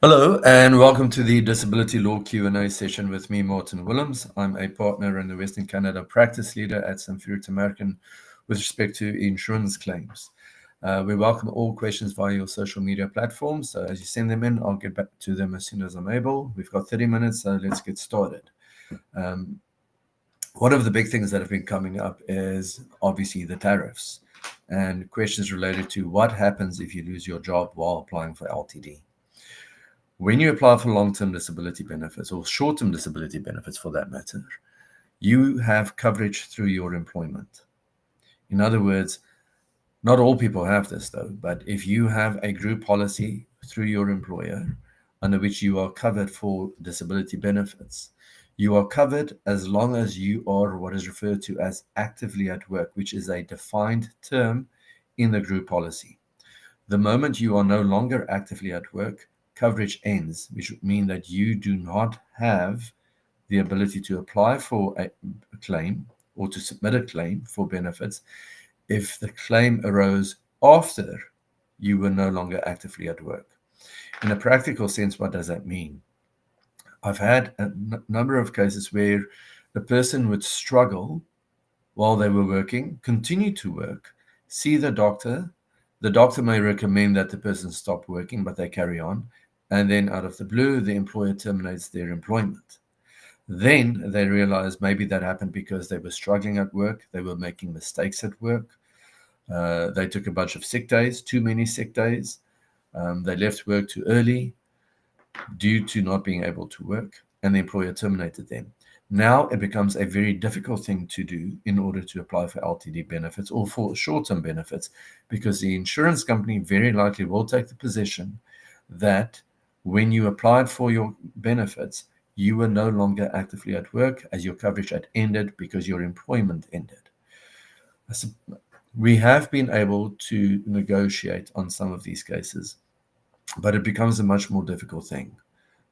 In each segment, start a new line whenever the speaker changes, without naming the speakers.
Hello, and welcome to the Disability Law Q&A session with me, Martin Willemse. I'm a partner and the Western Canada practice leader at Samfiru Tumarkin with respect to insurance claims. We welcome all questions via your social media platforms. So as you send them in, I'll get back to them as soon as I'm able. We've got 30 minutes, so let's get started. One of the big things that have been coming up is obviously the tariffs and questions related to what happens if you lose your job while applying for LTD. When you apply for long-term disability benefits or short-term disability benefits for that matter, you have coverage through your employment. In other words, not all people have this though, but if you have a group policy through your employer under which you are covered for disability benefits, you are covered as long as you are what is referred to as actively at work, which is a defined term in the group policy. The moment you are no longer actively at work, coverage ends, which would mean that you do not have the ability to apply for a claim or to submit a claim for benefits if the claim arose after you were no longer actively at work. In a practical sense, what does that mean? I've had a number of cases where the person would struggle while they were working, continue to work, see the doctor. The doctor may recommend that the person stop working, but they carry on. And then out of the blue, the employer terminates their employment. Then they realize maybe that happened because they were struggling at work. They were making mistakes at work. They took a bunch of sick days, too many sick days. They left work too early due to not being able to work, and the employer terminated them. Now it becomes a very difficult thing to do in order to apply for LTD benefits or for short-term benefits, because the insurance company very likely will take the position that when you applied for your benefits, you were no longer actively at work as your coverage had ended because your employment ended. We have been able to negotiate on some of these cases, but it becomes a much more difficult thing,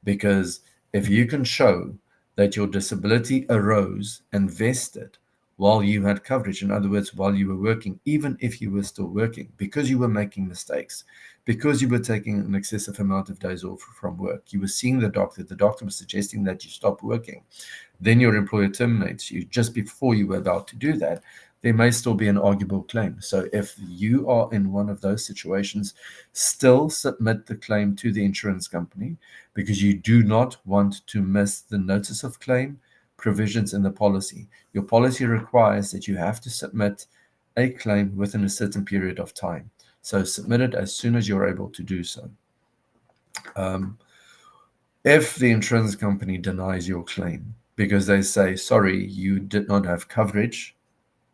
because if you can show that your disability arose and vested while you had coverage, in other words, while you were working, even if you were still working, because you were making mistakes, because you were taking an excessive amount of days off from work, you were seeing the doctor was suggesting that you stop working, then your employer terminates you just before you were about to do that, there may still be an arguable claim. So if you are in one of those situations, still submit the claim to the insurance company, because you do not want to miss the notice of claim provisions in the policy. Your policy requires that you have to submit a claim within a certain period of time. So submit it as soon as you're able to do so. If the insurance company denies your claim because they say, sorry, you did not have coverage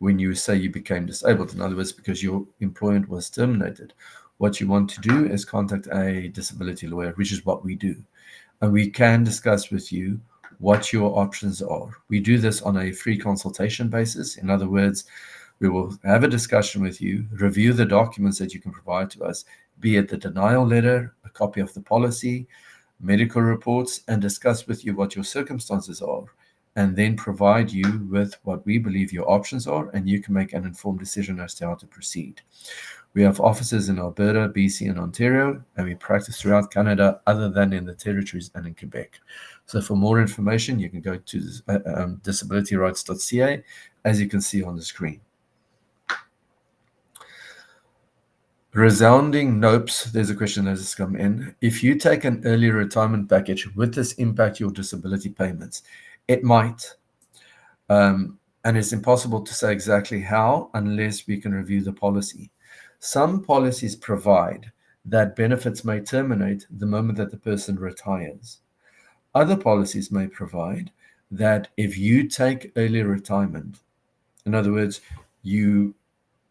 when you say you became disabled, in other words, because your employment was terminated, what you want to do is contact a disability lawyer, which is what we do. And we can discuss with you what your options are. We do this on a free consultation basis. In other words, we will have a discussion with you, review the documents that you can provide to us, be it the denial letter, a copy of the policy, medical reports, and discuss with you what your circumstances are, and then provide you with what we believe your options are, and you can make an informed decision as to how to proceed. We have offices in Alberta, BC, and Ontario, and we practice throughout Canada other than in the territories and in Quebec. So for more information, you can go to disabilityrights.ca, as you can see on the screen. Resounding nopes, there's a question that has come in. If you take an early retirement package, would this impact your disability payments? It might. And it's impossible to say exactly how unless we can review the policy. Some policies provide that benefits may terminate the moment that the person retires. Other policies may provide that if you take early retirement, in other words, you're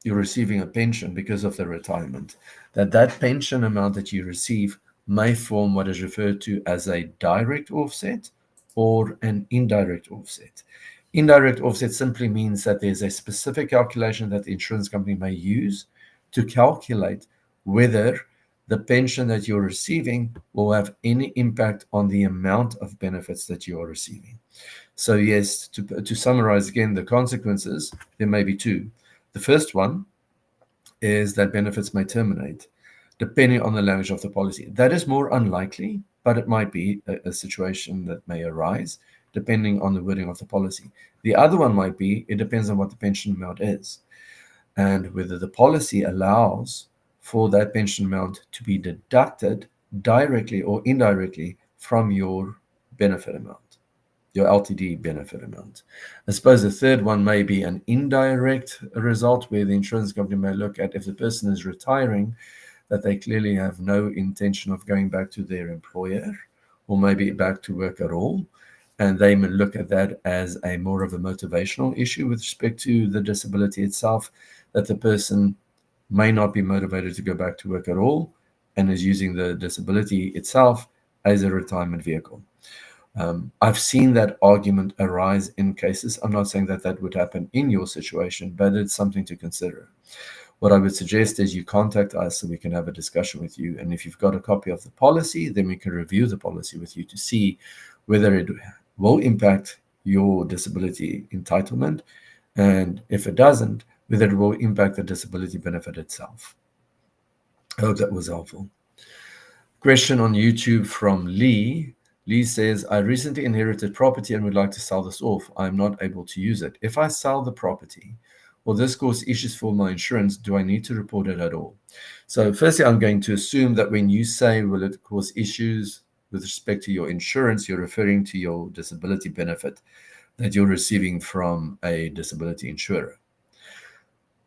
receiving a pension because of the retirement, that pension amount that you receive may form what is referred to as a direct offset or an indirect offset. Indirect offset simply means that there's a specific calculation that the insurance company may use to calculate whether the pension that you're receiving will have any impact on the amount of benefits that you are receiving. So yes, to summarize again, the consequences, there may be two. The first one is that benefits may terminate, depending on the language of the policy. That is more unlikely, but it might be a situation that may arise depending on the wording of the policy. The other one might be, it depends on what the pension amount is and whether the policy allows for that pension amount to be deducted directly or indirectly from your benefit amount, your LTD benefit amount. I suppose the third one may be an indirect result where the insurance company may look at if the person is retiring, that they clearly have no intention of going back to their employer or maybe back to work at all. And they may look at that as a more of a motivational issue with respect to the disability itself, that the person may not be motivated to go back to work at all and is using the disability itself as a retirement vehicle. I've seen that argument arise in cases. I'm not saying that that would happen in your situation, but it's something to consider. What I would suggest is you contact us so we can have a discussion with you. And if you've got a copy of the policy, then we can review the policy with you to see whether it will impact your disability entitlement. And if it doesn't, whether it will impact the disability benefit itself. I hope that was helpful. Question on YouTube from Lee. Lee says, I recently inherited property and would like to sell this off. I'm not able to use it. If I sell the property, will this cause issues for my insurance? Do I need to report it at all? So firstly, I'm going to assume that when you say, will it cause issues with respect to your insurance, you're referring to your disability benefit that you're receiving from a disability insurer.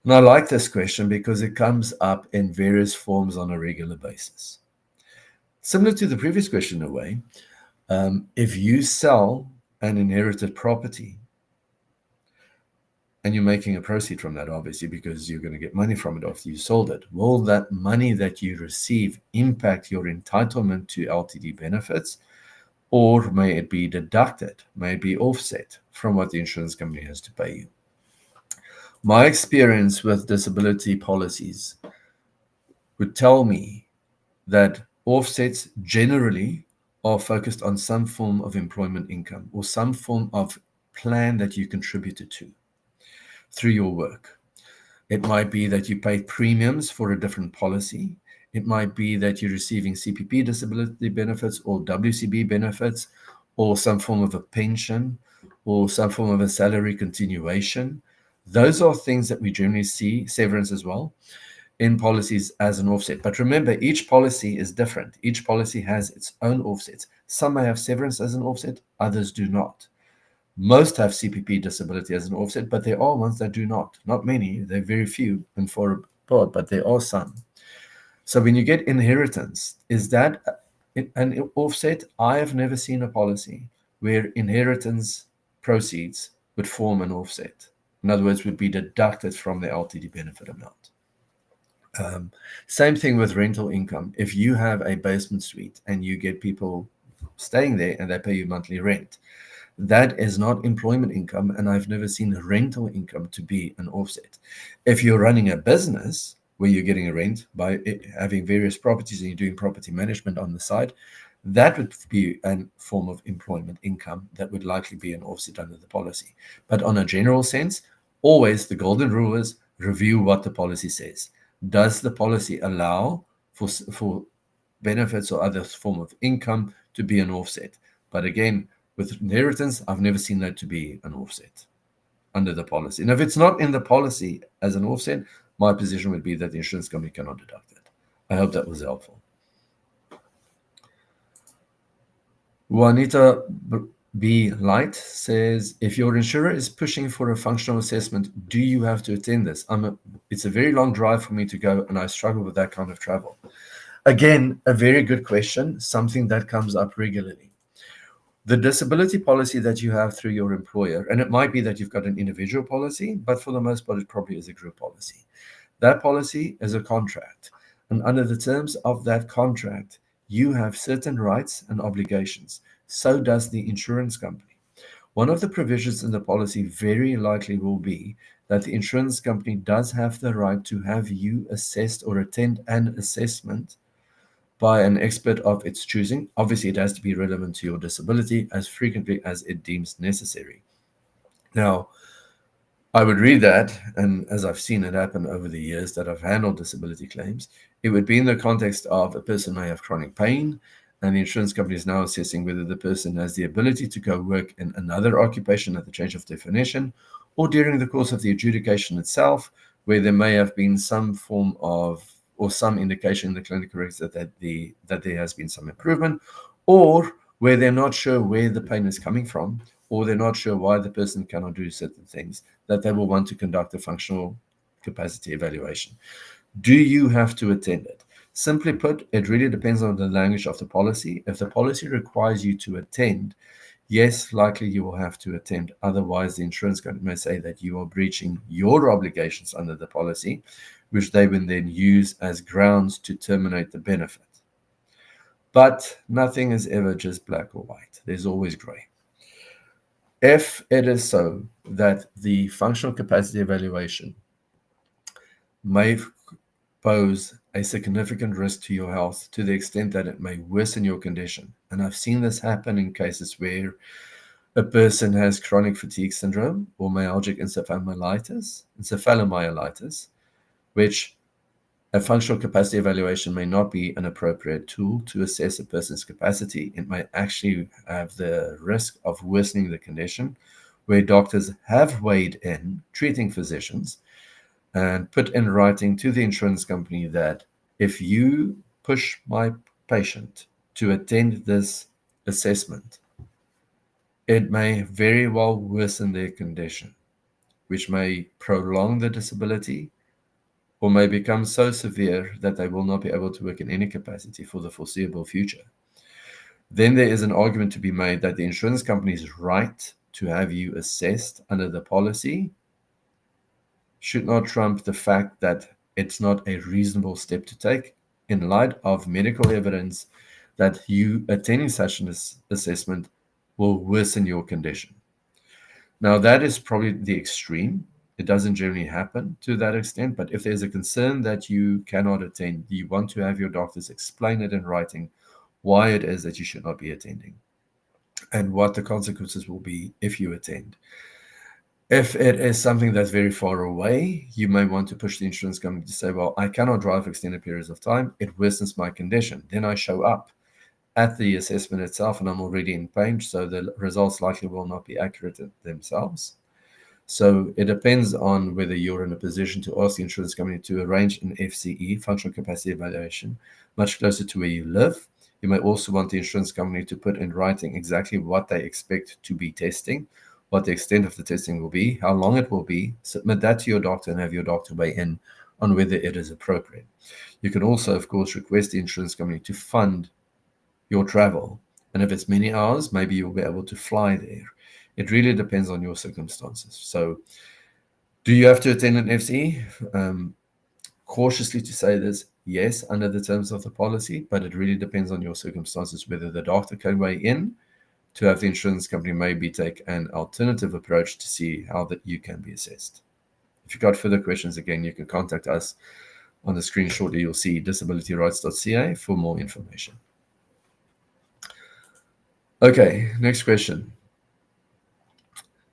And I like this question because it comes up in various forms on a regular basis. Similar to the previous question in a way, if you sell an inherited property and you're making a proceed from that, obviously, because you're going to get money from it after you sold it, will that money that you receive impact your entitlement to LTD benefits, or may it be deducted, may it be offset from what the insurance company has to pay you? My experience with disability policies would tell me that offsets generally are focused on some form of employment income or some form of plan that you contributed to through your work. It might be that you pay premiums for a different policy. It might be that you're receiving CPP disability benefits or WCB benefits or some form of a pension or some form of a salary continuation. Those are things that we generally see, severance as well, in policies as an offset. But remember, each policy is different. Each policy has its own offsets. Some may have severance as an offset, others do not. Most have CPP disability as an offset, but there are ones that do not. Not many, they're very few and far apart, but there are some. So when you get inheritance, is that an offset? I have never seen a policy where inheritance proceeds would form an offset. In other words, would be deducted from the LTD benefit amount. Same thing with rental income. If you have a basement suite and you get people staying there and they pay you monthly rent, that is not employment income, and I've never seen rental income to be an offset. If you're running a business where you're getting a rent by having various properties and you're doing property management on the side, that would be a form of employment income that would likely be an offset under the policy. But on a general sense, always the golden rule is review what the policy says. Does the policy allow for benefits or other form of income to be an offset? But again, with inheritance, I've never seen that to be an offset under the policy. And if it's not in the policy as an offset, my position would be that the insurance company cannot deduct it. I hope that was helpful. Juanita B. Light says, if your insurer is pushing for a functional assessment, do you have to attend this? It's a very long drive for me to go, and I struggle with that kind of travel. Again, a very good question, something that comes up regularly. The disability policy that you have through your employer, and it might be that you've got an individual policy, but for the most part, it probably is a group policy. That policy is a contract. And under the terms of that contract, you have certain rights and obligations. So does the insurance company. One of the provisions in the policy very likely will be that the insurance company does have the right to have you assessed or attend an assessment by an expert of its choosing. Obviously, it has to be relevant to your disability as frequently as it deems necessary. Now, I would read that, and as I've seen it happen over the years that I've handled disability claims, it would be in the context of a person may have chronic pain, and the insurance company is now assessing whether the person has the ability to go work in another occupation at the change of definition, or during the course of the adjudication itself, where there may have been some form of or some indication in the clinical records that there has been some improvement, or where they're not sure where the pain is coming from, or they're not sure why the person cannot do certain things, that they will want to conduct a functional capacity evaluation. Do you have to attend it? Simply put, it really depends on the language of the policy. If the policy requires you to attend, yes, likely you will have to attend. Otherwise, the insurance company may say that you are breaching your obligations under the policy, which they will then use as grounds to terminate the benefit. But nothing is ever just black or white. There's always gray. If it is so that the functional capacity evaluation may pose a significant risk to your health to the extent that it may worsen your condition, and I've seen this happen in cases where a person has chronic fatigue syndrome or myalgic encephalomyelitis, which a functional capacity evaluation may not be an appropriate tool to assess a person's capacity. It may actually have the risk of worsening the condition, where doctors have weighed in, treating physicians, and put in writing to the insurance company that if you push my patient to attend this assessment, it may very well worsen their condition, which may prolong the disability or may become so severe that they will not be able to work in any capacity for the foreseeable future. Then there is an argument to be made that the insurance company's right to have you assessed under the policy should not trump the fact that it's not a reasonable step to take in light of medical evidence that you attending such an assessment will worsen your condition. Now, that is probably the extreme. It doesn't generally happen to that extent, but if there's a concern that you cannot attend, you want to have your doctors explain it in writing why it is that you should not be attending and what the consequences will be if you attend. If it is something that's very far away, you may want to push the insurance company to say, well, I cannot drive for extended periods of time. It worsens my condition. Then I show up at the assessment itself and I'm already in pain, so the results likely will not be accurate themselves. So it depends on whether you're in a position to ask the insurance company to arrange an FCE, functional capacity evaluation, much closer to where you live. You may also want the insurance company to put in writing exactly what they expect to be testing, what the extent of the testing will be, how long it will be. Submit that to your doctor and have your doctor weigh in on whether it is appropriate. You can also, of course, request the insurance company to fund your travel. And if it's many hours, maybe you'll be able to fly there. It really depends on your circumstances. So do you have to attend an FCE? Cautiously to say this, yes, under the terms of the policy, but it really depends on your circumstances, whether the doctor can weigh in to have the insurance company maybe take an alternative approach to see how that you can be assessed. If you've got further questions, again, you can contact us. On the screen shortly, you'll see disabilityrights.ca for more information. Okay, next question.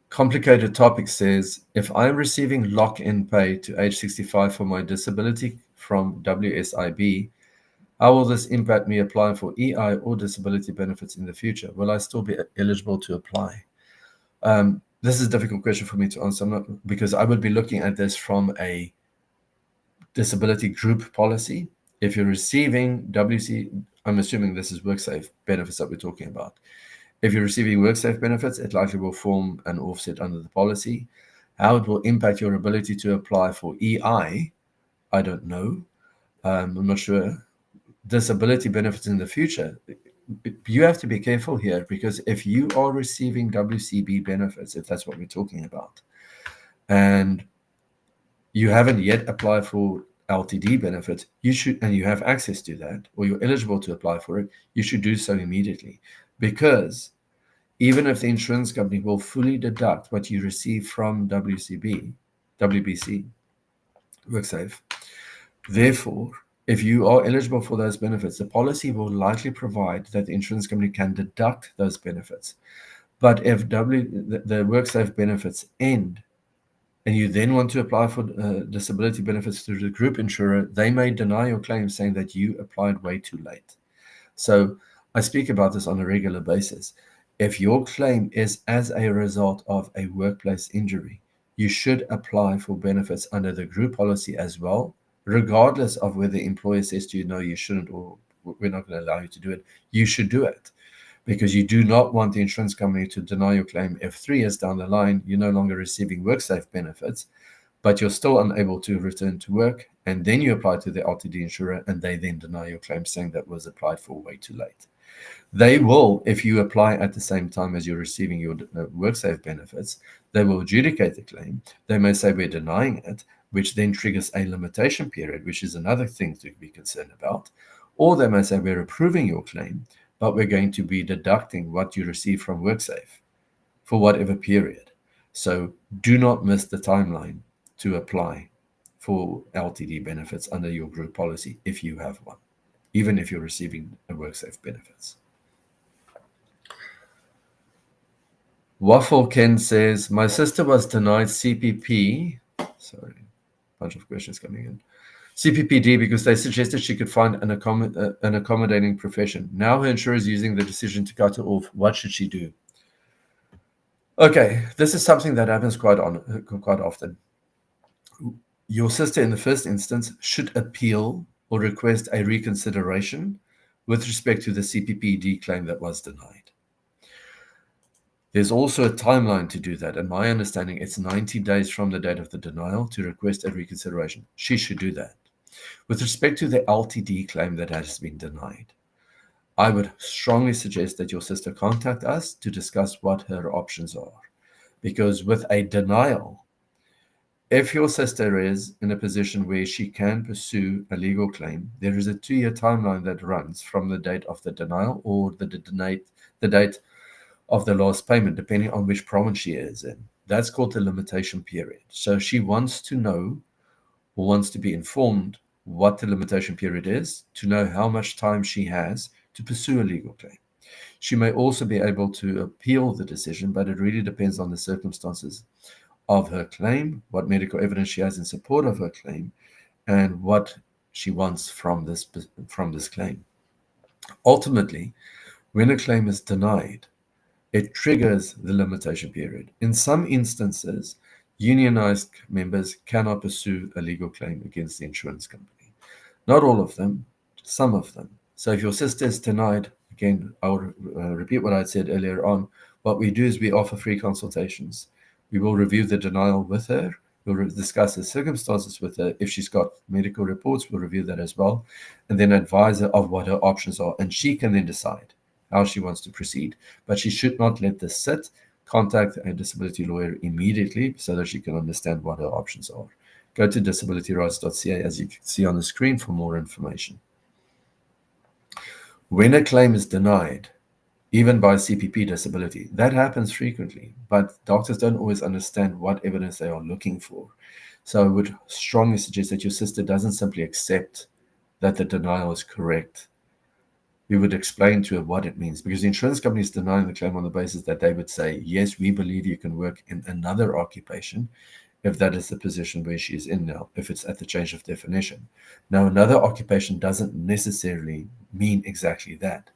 Complicated topic says, if I'm receiving lock-in pay to age 65 for my disability from WSIB, how will this impact me applying for EI or disability benefits in the future? Will I still be eligible to apply? This is a difficult question for me to answer, because I would be looking at this from a disability group policy. If you're receiving I'm assuming this is WorkSafe benefits that we're talking about. If you're receiving WorkSafe benefits, it likely will form an offset under the policy. How it will impact your ability to apply for EI, I don't know. I'm not sure. Disability benefits in the future, you have to be careful here, because if you are receiving WCB benefits, if that's what we're talking about, and you haven't yet applied for LTD benefits, you should, and you have access to that, or you're eligible to apply for it, you should do so immediately. Because even if the insurance company will fully deduct what you receive from WBC, WorkSafe, therefore, if you are eligible for those benefits, the policy will likely provide that the insurance company can deduct those benefits. But if the WorkSafe benefits end, and you then want to apply for disability benefits through the group insurer, they may deny your claim, saying that you applied way too late. So I speak about this on a regular basis. If your claim is as a result of a workplace injury, you should apply for benefits under the group policy as well, regardless of whether the employer says to you, no, you shouldn't, or we're not going to allow you to do it. You should do it, because you do not want the insurance company to deny your claim if 3 years down the line you're no longer receiving WorkSafe benefits, but you're still unable to return to work, and then you apply to the LTD insurer and they then deny your claim, saying that was applied for way too late. They will, if you apply at the same time as you're receiving your WorkSafe benefits, they will adjudicate the claim. They may say we're denying it, which then triggers a limitation period, which is another thing to be concerned about. Or they may say we're approving your claim, but we're going to be deducting what you receive from WorkSafe for whatever period. So do not miss the timeline to apply for LTD benefits under your group policy if you have one, even if you're receiving a WorkSafe benefits. Waffle Ken says, my sister was denied CPP. Sorry, bunch of questions coming in. CPPD because they suggested she could find an accommodating profession. Now her insurer is using the decision to cut her off. What should she do? Okay, this is something that happens quite often. Your sister, in the first instance, should appeal or request a reconsideration with respect to the CPPD claim that was denied. There's also a timeline to do that, and my understanding, it's 90 days from the date of the denial to request a reconsideration. She should do that. With respect to the LTD claim that has been denied, I would strongly suggest that your sister contact us to discuss what her options are. Because with a denial, if your sister is in a position where she can pursue a legal claim, there is a 2-year timeline that runs from the date of the denial or the date of the last payment, depending on which province she is in. That's called the limitation period. So she wants to know or wants to be informed what the limitation period is, to know how much time she has to pursue a legal claim. She may also be able to appeal the decision, but it really depends on the circumstances of her claim, what medical evidence she has in support of her claim, and what she wants from this claim. Ultimately, when a claim is denied, it triggers the limitation period. In some instances, unionized members cannot pursue a legal claim against the insurance company. Not all of them, some of them. So if your sister is denied, again, I'll repeat what I said earlier on. What we do is we offer free consultations. We will review the denial with her. We'll discuss the circumstances with her. If she's got medical reports, we'll review that as well, and then advise her of what her options are. And she can then decide how she wants to proceed. But she should not let this sit. Contact a disability lawyer immediately so that she can understand what her options are. Go to disabilityrights.ca, as you can see on the screen, for more information. When a claim is denied, even by CPP disability, that happens frequently, but doctors don't always understand what evidence they are looking for. So I would strongly suggest that your sister doesn't simply accept that the denial is correct. We would explain to her what it means, because the insurance company is denying the claim on the basis that they would say, yes, we believe you can work in another occupation, if that is the position where she is in now, if it's at the change of definition. Now, another occupation doesn't necessarily mean exactly that.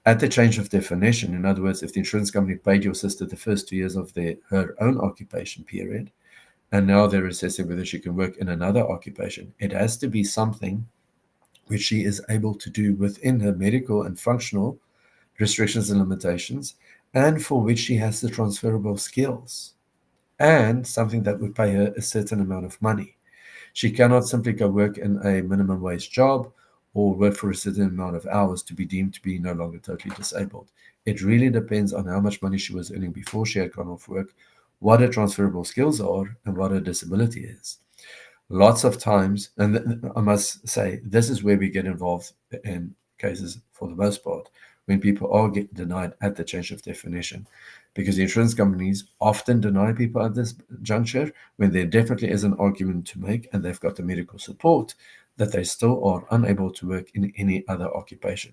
At the change of definition, in other words, if the insurance company paid your sister the first 2 years of her own occupation period, and now they're assessing whether she can work in another occupation, it has to be something which she is able to do within her medical and functional restrictions and limitations, and for which she has the transferable skills, and something that would pay her a certain amount of money. She cannot simply go work in a minimum wage job or work for a certain amount of hours to be deemed to be no longer totally disabled. It really depends on how much money she was earning before she had gone off work, what her transferable skills are, and what her disability is. Lots of times, and I must say, this is where we get involved in cases for the most part, when people are denied at the change of definition, because the insurance companies often deny people at this juncture when there definitely is an argument to make and they've got the medical support that they still are unable to work in any other occupation.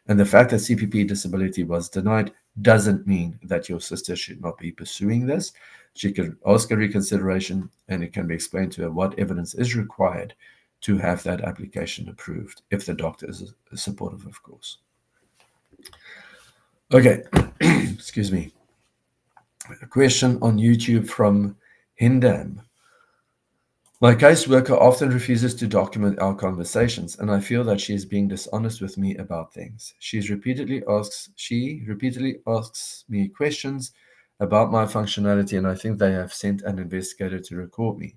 And the fact that CPP disability was denied doesn't mean that your sister should not be pursuing this. She can ask a reconsideration, and it can be explained to her what evidence is required to have that application approved, if the doctor is supportive, of course. Okay, excuse me. A question on YouTube from Hindam. My caseworker often refuses to document our conversations, and I feel that she is being dishonest with me about things. She repeatedly asks me questions about my functionality, and I think they have sent an investigator to record me.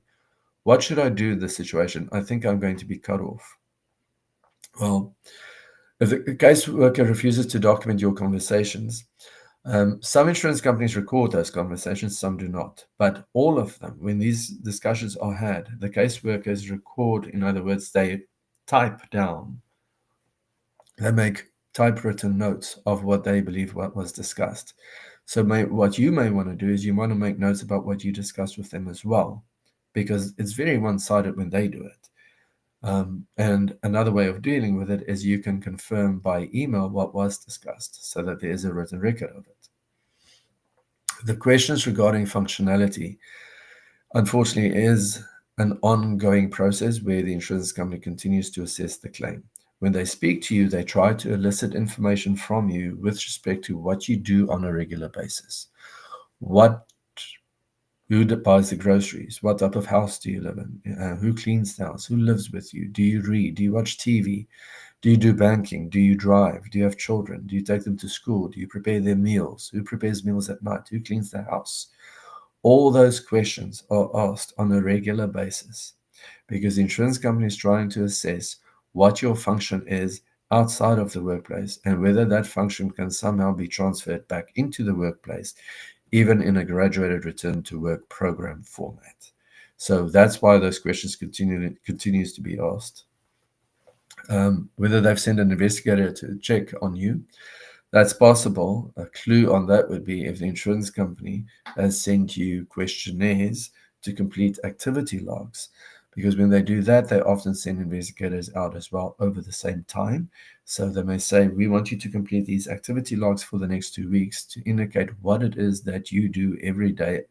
What should I do in this situation? I think I'm going to be cut off. Well, if the caseworker refuses to document your conversations, some insurance companies record those conversations, some do not. But all of them, when these discussions are had, the caseworkers record, in other words, they type down, they make typewritten notes of what they believe what was discussed. So what you may want to do is you want to make notes about what you discussed with them as well, because it's very one-sided when they do it. And another way of dealing with it is you can confirm by email what was discussed so that there is a written record of it. The questions regarding functionality, unfortunately, is an ongoing process where the insurance company continues to assess the claim. When they speak to you, they try to elicit information from you with respect to what you do on a regular basis. Who buys the groceries? What type of house do you live in? Who cleans the house? Who lives with you? Do you read? Do you watch TV? Do you do banking? Do you drive? Do you have children? Do you take them to school? Do you prepare their meals? Who prepares meals at night? Who cleans the house? All those questions are asked on a regular basis because the insurance company is trying to assess what your function is outside of the workplace and whether that function can somehow be transferred back into the workplace, even in a graduated return to work program format. So that's why those questions continues to be asked. Whether they've sent an investigator to check on you, that's possible. A clue on that would be if the insurance company has sent you questionnaires to complete activity logs. Because when they do that, they often send investigators out as well over the same time. So they may say, we want you to complete these activity logs for the next 2 weeks to indicate what it is that you do every day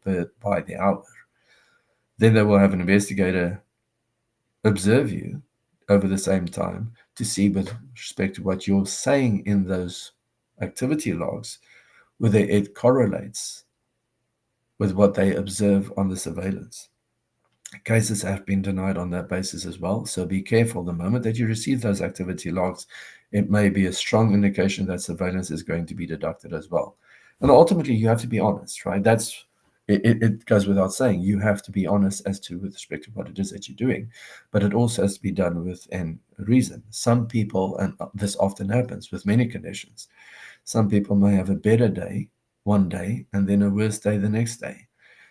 by the hour. Then they will have an investigator observe you over the same time to see with respect to what you're saying in those activity logs, whether it correlates with what they observe on the surveillance. Cases have been denied on that basis as well. So be careful. The moment that you receive those activity logs, it may be a strong indication that surveillance is going to be deducted as well. And ultimately, you have to be honest, right? It goes without saying. You have to be honest as to with respect to what it is that you're doing, but it also has to be done with a reason. Some people, and this often happens with many conditions, some people may have a better day one day and then a worse day the next day.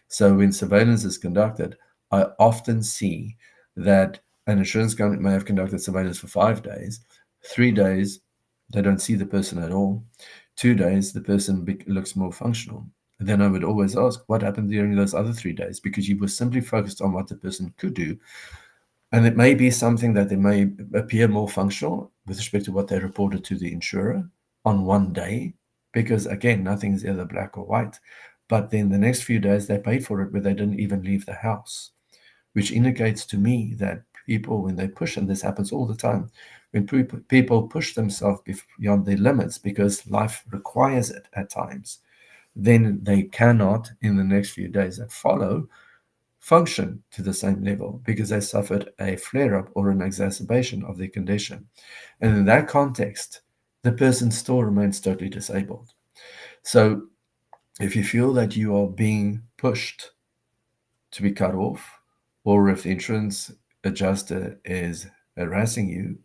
So when surveillance is conducted, I often see that an insurance company may have conducted surveillance for 5 days. 3 days, they don't see the person at all. 2 days, the person looks more functional. And then I would always ask, what happened during those other 3 days? Because you were simply focused on what the person could do. And it may be something that they may appear more functional with respect to what they reported to the insurer on one day, because again, nothing is either black or white. But then the next few days they paid for it, but they didn't even leave the house, which indicates to me that people, when they push, and this happens all the time, when people push themselves beyond their limits because life requires it at times, then they cannot, in the next few days that follow, function to the same level because they suffered a flare up or an exacerbation of their condition. And in that context, the person still remains totally disabled. So if you feel that you are being pushed to be cut off, or if the insurance adjuster is harassing you,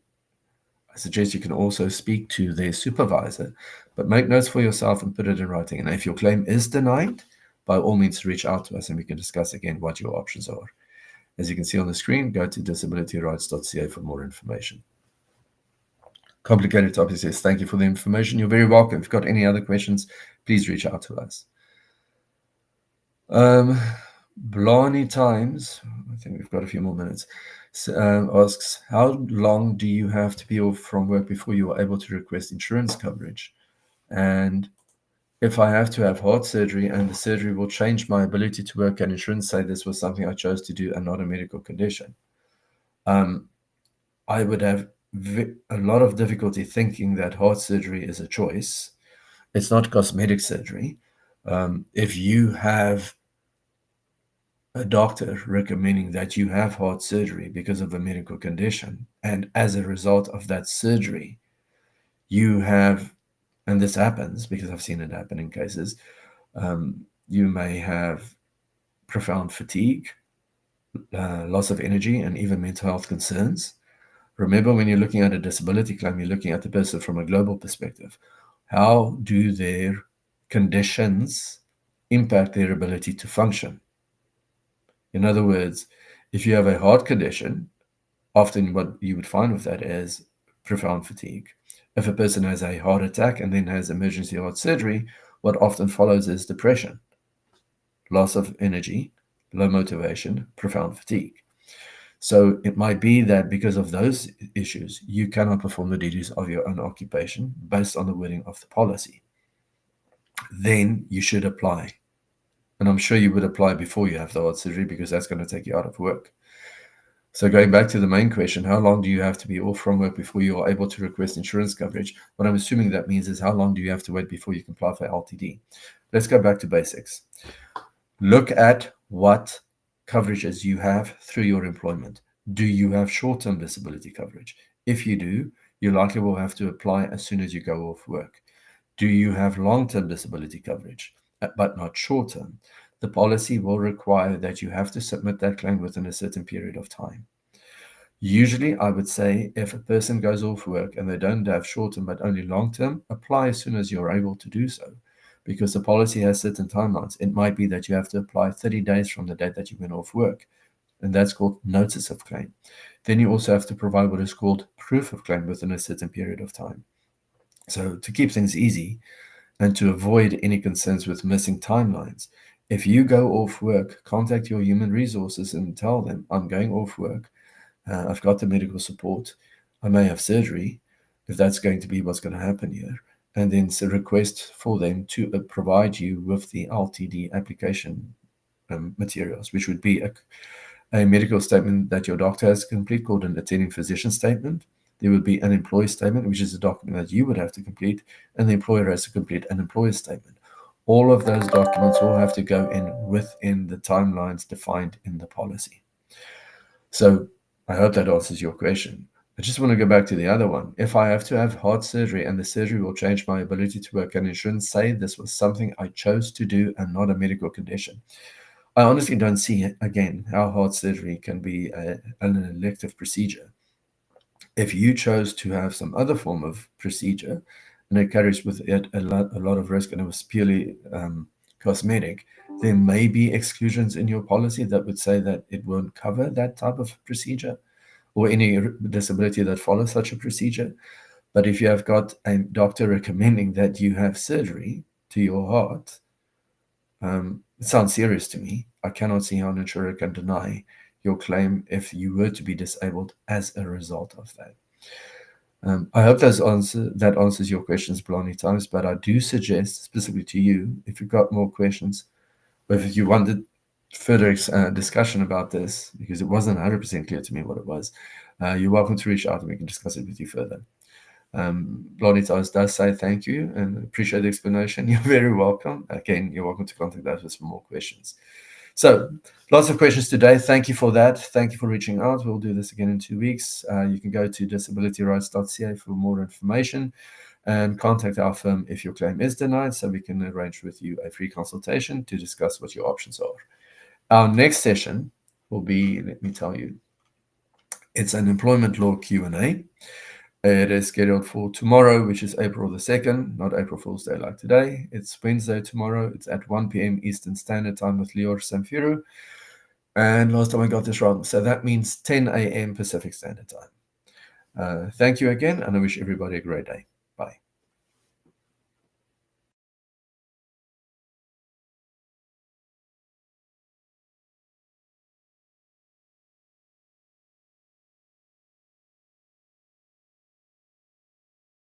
I suggest you can also speak to their supervisor, but make notes for yourself and put it in writing. And if your claim is denied, by all means, reach out to us and we can discuss again what your options are. As you can see on the screen, go to disabilityrights.ca for more information. Complicated topic says, thank you for the information. You're very welcome. If you've got any other questions, please reach out to us. Blarney Times, I think we've got a few more minutes, asks, how long do you have to be off from work before you are able to request insurance coverage? And if I have to have heart surgery and the surgery will change my ability to work, can insurance say this was something I chose to do and not a medical condition? I would have a lot of difficulty thinking that heart surgery is a choice It's not cosmetic surgery. If you have a doctor recommending that you have heart surgery because of a medical condition, and as a result of that surgery, you have, and this happens because I've seen it happen in cases, you may have profound fatigue, loss of energy, and even mental health concerns. Remember, when you're looking at a disability claim, you're looking at the person from a global perspective. How do their conditions impact their ability to function? In other words, if you have a heart condition, often what you would find with that is profound fatigue. If a person has a heart attack and then has emergency heart surgery, what often follows is depression, loss of energy, low motivation, profound fatigue. So it might be that because of those issues, you cannot perform the duties of your own occupation based on the wording of the policy. Then you should apply. And I'm sure you would apply before you have the heart surgery because that's going to take you out of work. So going back to the main question, how long do you have to be off from work before you are able to request insurance coverage? What I'm assuming that means is how long do you have to wait before you can apply for LTD? Let's go back to basics. Look at what coverages you have through your employment. Do you have short-term disability coverage? If you do, you likely will have to apply as soon as you go off work. Do you have long-term disability coverage, but not short-term? The policy will require that you have to submit that claim within a certain period of time. Usually, I would say if a person goes off work and they don't have short-term but only long-term, apply as soon as you're able to do so, because the policy has certain timelines. It might be that you have to apply 30 days from the date that you went off work, and that's called notice of claim. Then you also have to provide what is called proof of claim within a certain period of time. So to keep things easy and to avoid any concerns with missing timelines, if you go off work, contact your human resources and tell them, I'm going off work. I've got the medical support. I may have surgery, if that's going to be what's going to happen here. And then request for them to provide you with the LTD application materials, which would be a medical statement that your doctor has to complete called an attending physician statement. There would be an employee statement, which is a document that you would have to complete, and the employer has to complete an employer statement. All of those documents all have to go in within the timelines defined in the policy. So I hope that answers your question. I just want to go back to the other one. If I have to have heart surgery and the surgery will change my ability to work, can insurance say this was something I chose to do and not a medical condition? I honestly don't see, again, how heart surgery can be an elective procedure. If you chose to have some other form of procedure and it carries with it a lot of risk and it was purely cosmetic, there may be exclusions in your policy that would say that it won't cover that type of procedure or any disability that follows such a procedure. But if you have got a doctor recommending that you have surgery to your heart, it sounds serious to me. I cannot see how an insurer can deny your claim if you were to be disabled as a result of that. I hope that answers your questions, Blondie Times, but I do suggest specifically to you, if you've got more questions, or if you wanted further discussion about this, because it wasn't 100% clear to me what it was, you're welcome to reach out and we can discuss it with you further. Blondie Times does say thank you and appreciate the explanation. You're very welcome. Again, you're welcome to contact us with some more questions. So lots of questions today. Thank you for that. Thank you for reaching out. We'll do this again in 2 weeks. You can go to disabilityrights.ca for more information and contact our firm if your claim is denied so we can arrange with you a free consultation to discuss what your options are. Our next session will be, let me tell you, it's an employment law Q&A. It is scheduled for tomorrow, which is April the 2nd, not April Fool's Day like today. It's Wednesday tomorrow. It's at 1 p.m. Eastern Standard Time with Samfiru. And last time I got this wrong. So that means 10 a.m. Pacific Standard Time. Thank you again, and I wish everybody a great day.